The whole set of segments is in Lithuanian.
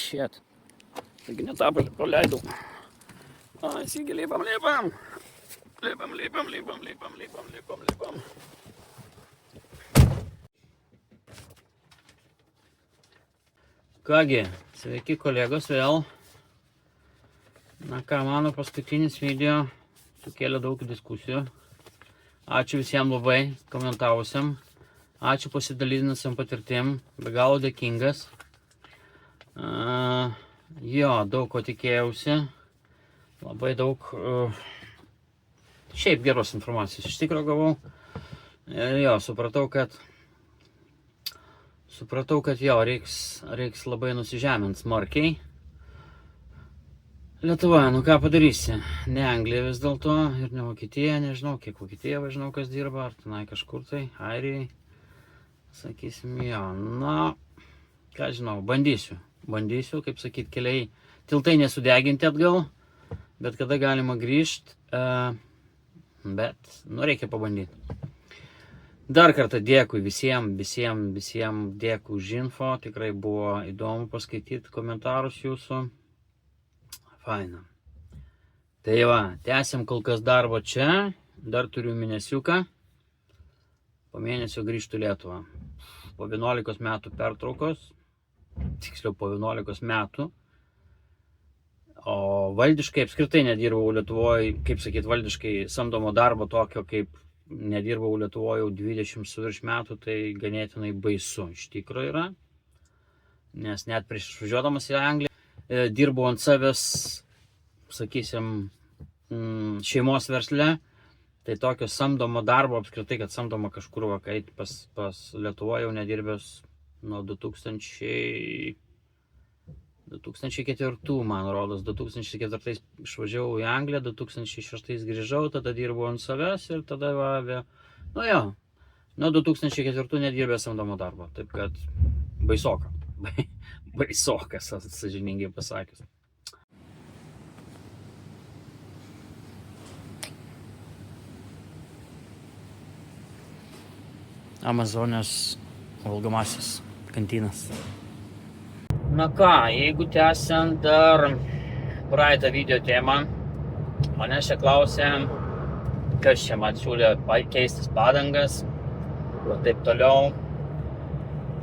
Shit. Taigi ne tą praleidau. Ai, sigi, lipam. Lipam. Kągi, sveiki kolegos vėl. Na ką, mano paskutinis video sukėlė daug diskusijų. Ačiū visiems labai komentavusiam. Ačiū pasidalinusiam patirtim. Be galo dėkingas. Jo, daug ko tikėjausi. Labai daug šiaip geros informacijos iš tikro gavau. Ir jo, supratau, kad jo, reiks labai nusižemint smarkiai. Lietuvoje, nu ką padarysi? Ne Anglija vis dėlto ir ne Vokietija, nežinau, kiek Vokietija važinau, kas dirba, ar tenai kažkur tai, Airijai. Sakysim, jo, na, ką žinau, bandysiu, kaip sakyt, keliai, tiltai nesudeginti atgal, bet kada galima grįžti, bet, nu, reikia pabandyti. Dar kartą dėkui visiems dėkui už info, tikrai buvo įdomu paskaityti komentarus jūsų. Faina. Tai va, tęsiam kol kas darbą čia, dar turiu mėnesiuką, po mėnesio grįžtu Lietuvą. Po 11 metų pertraukos, tiksliau po 11 metų, o valdiškai apskritai nedirbau Lietuvoje, kaip sakyt, valdiškai samdomo darbo tokio, kaip nedirbau Lietuvoje jau 20 su virš metų, tai ganėtinai baisu iš tikro yra, nes net prieš išvažiuodamas į Angliją, dirbau ant savęs, sakysim, šeimos versle, tai tokio samdomo darbo, apskritai, kad samdomo kažkur vakait pas Lietuvoje jau nedirbęs nuo 2004, man rodos, 2004 išvažiavau į Angliją, 2006 grįžau, tada dirbau ant savęs ir tada nu jo, nuo 2004 nedirbęs samdomo darbo, taip kad baisoka. Baisokas, sąžiningai pasakius. Amazonės valgomasis kantynas. Na ką, jeigu tęsiant dar praeitą video temą, mane čia klausė, kas čia man siūlė keistis padangas ir taip toliau.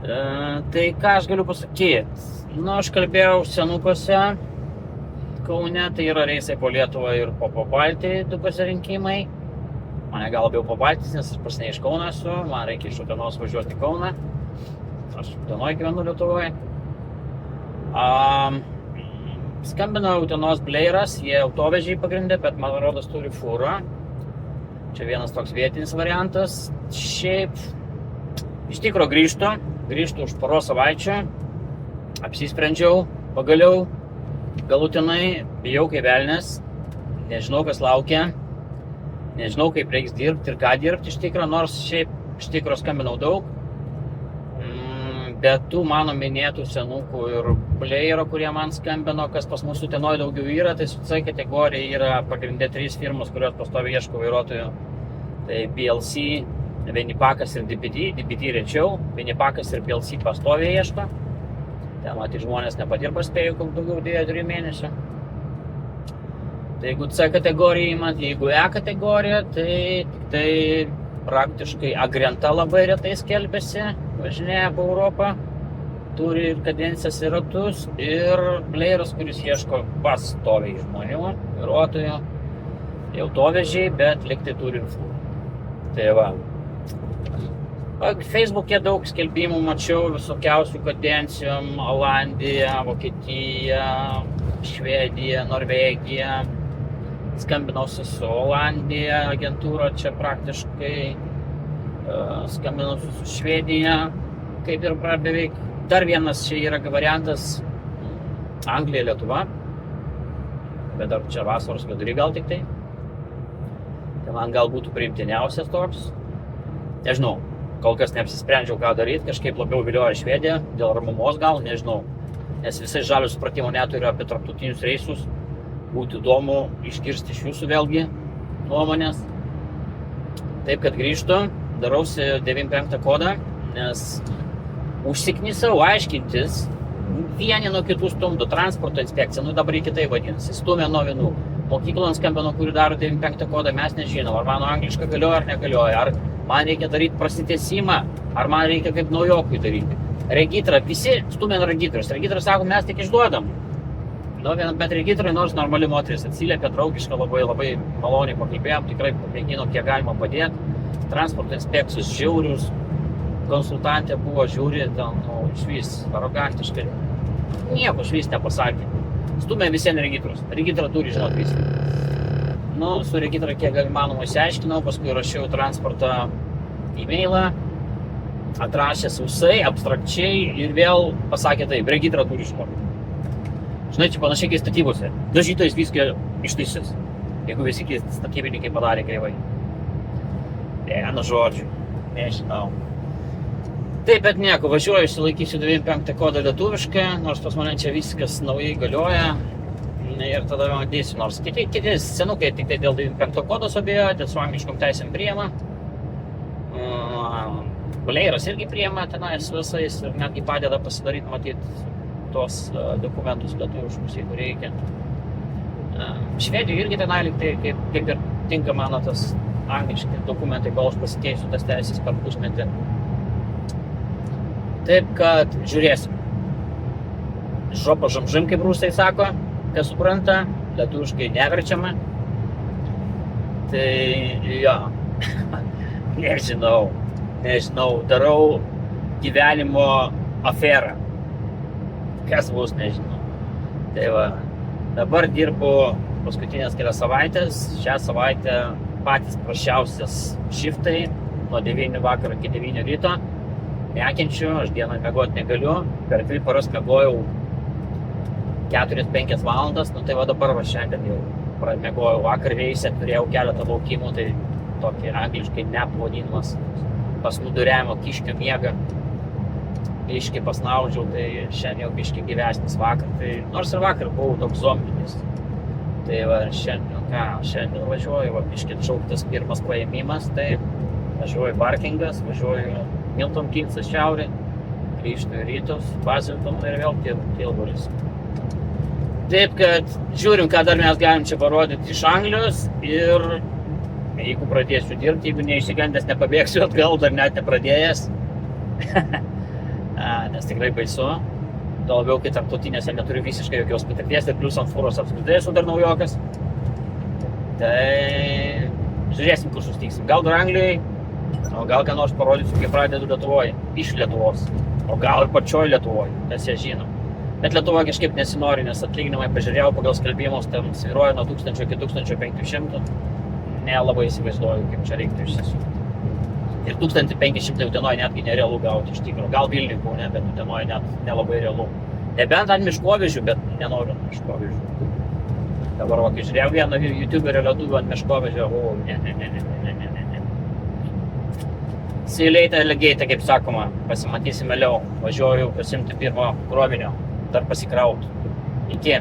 Tai ką aš galiu pasakyti? Nu, aš kalbėjau senukose Kaune, tai yra reisai po Lietuvą ir po Pabaltį, du pasirinkimai. Mane gal labiau Pabaltis, nes aš prasnei iš Kauno esu, man reikia iš Utenos važiuoti į Kauną. Aš Utenoje gyvenu Lietuvoje. Skambino Utenos Bleiras, jie autovežiai pagrindė, bet man rodos turi fūrą. Čia vienas toks vietinis variantas. Šiaip, iš tikro grįžtu už poros savaičių, apsisprendžiau, pagaliau, galutinai, bijau kaip velnias, nežinau kas laukia, nežinau kaip reiks dirbti ir ką dirbti iš tikro, nors šiaip iš tikro skambinau daug, bet tų mano minėtų senukų ir Bleiro, kurie man skambino, kas pas mūsų Utenoje daugiau yra, tai su C kategorija yra pagrindė 3 firmos, kurios pastoviai ieško vairuotojų, tai BLC, Vinipakas ir DPT rečiau, Vinipakas ir PLC pastoviai ieško. Ten matyti žmonės nepadirba, spėjau, daugiau 2-3 mėnesių. Tai jeigu C kategorija įmat, jeigu E kategorija, tai praktiškai Agrenta labai retai skelbiasi, važinėja po Europą, turi ir kadencijas ir ratus, ir Bleiras, kuris ieško pastoviai žmonių, vairuotojų, autovežiai, bet liktai turi ir fūrą. Tai va. Facebook'e daug skelbimų mačiau visokiausių kadencijom, Olandija, Vokietija, Švedija, Norvegija. Skambinausi su Olandija agentūra čia praktiškai, skambinausi su Švedija, kaip ir beveik. Dar vienas čia yra variantas Anglija, Lietuva, bet dar čia vasaros vidury gal tik tai. Tai man gal būtų priimtiniausias toks. Nežinau. Kol kas neapsisprendžiau, ką daryti, kažkaip labiau vilioja Švedija, dėl ramumos gal, nežinau. Nes visai žalių supratimo neturiu apie tarptautinius reisus. Būtų įdomu išgirsti iš jūsų vėlgi nuomonės. Taip, kad grįžtu, darausi 95 kodą, nes užsiknisau aiškintis, vieni nuo kitų stumdo, transporto inspekcija, nu dabar kitai vadinasi, stumia nuo vienų. Mokyklos skambino, kuri daro 95 kodą, mes nežinom, ar mano angliška galioja ar negalioja, ar man reikia daryti prasitęsimą, ar man reikia kaip naujokui daryti. Regitrą, visi stumia nuo regitros. Regitras sako, mes tik išduodam. Nu, bet regitrai nors normali moteris atsiliepė, draugiška, labai maloniai pakalbėjom, tikrai pamėgino, kiek galima padėti. Transporto inspekcijos žiaurius, konsultantė buvo žiauri, ten, nu, išvis, arogantiškai. Nieko išvis nepasakė. Stumė visien regitros. Regitra turi žinot viską. Nu, su regitra kiek įmanoma išsiaiškinau, paskui rašiau transportą e-mailą, atrašė sausai, abstrakčiai ir vėl pasakė taip, regitra turi žinot. Žinai, čia panašiai kaip statybose. Dažytojas viską ištaisys, jeigu visi statybininkai padarė kreivai. Nu žodžiu, nežinau. Taip, bet nieko, važiuoju, išsilaikysiu 95 kodą lietuviškai, nors pas mane čia viskas naujai galioja. Ir tada dėsiu, nors kiti senukai tik tai dėl 95 kodo sobėjo, dėl su angliškom teisėm priema. Buleiras irgi priema tenais visais ir netgi padeda pasidaryti, matyti tuos dokumentus lietuviškus, jeigu reikia. Švedijoj irgi tenai liktai kaip ir tinka mano tas angliški dokumentai, kol aš pasikeisiu tas teisės per pusmetį. Taip, kad žiūrėsim. Žopa žamžim, kaip rusai sako, kas supranta, lietuviškai neverčiama. Tai, jo, nežinau, darau gyvenimo aferą. Kas bus, nežinau. Tai va, dabar dirbu paskutinės kelias savaitės, šią savaitę patys prašiausias šiftai, nuo 9 vakaro iki 9 ryto. Nekenčiu, aš dieną miegoti negaliu, per 2 paras miegojau 4-5 valandas, nu tai va dabar va šiandien jau pramiegojau vakar reisę, turėjau keletą laukimų, tai tokį angliškai nepavadinimas pasnuduriavimo kiškio miegą, biškį pasnaudžiau, tai šiandien jau biškį gyvesnis vakar, tai nors ir vakar buvau toks zombinis, tai va šiandien važiuoju, va biškį atšauktas pirmas paėmimas, tai važiuoju Barkingas, važiuoju Milton Kinsas šiaurė, grįžtu į rytus, Bazilton ir vėl Tilburis. Taip, kad žiūrim, ką dar mes galim čia parodyti iš Anglijos ir jeigu pradėsiu dirbti, jeigu neišsigandęs nepabėgsiu atgal, dar net nepradėjęs, nes tikrai baisu, tuo labiau, kai tarptautinėse neturiu visiškai jokios patirties ir plius ant fūros apskritai esu dar naujokas. Tai žiūrėsim, kur sustiksim. Gal dar Anglijai, o gal ką nors parodysiu, kai pradedu Lietuvoje, iš Lietuvos, o gal ir pačioj Lietuvoje, nes jie žino. Bet Lietuvoje kažkaip nesinori, nes atlyginimai pažiūrėjau pagal skelbimus, ten svyruoja nuo 1000 iki 1500, nelabai įsivaizduoju, kaip čia reiktų išsisukti. Ir 1500 Utenoje netgi nerealu gauti iš tikrųjų, gal Vilniuj Kaune, bet Utenoje net nelabai realu. Nebent ant miškovežių, bet nenoriu ant miškovežių. Dabar va, kai žiūrėjau vieną youtuberio lietuvių ant miškovežio, ne. See you later, alligator, kaip sakoma, pasimatysim vėliau. Važiuoju pasimti pirmo krovinio, dar pasikrauti. Iki.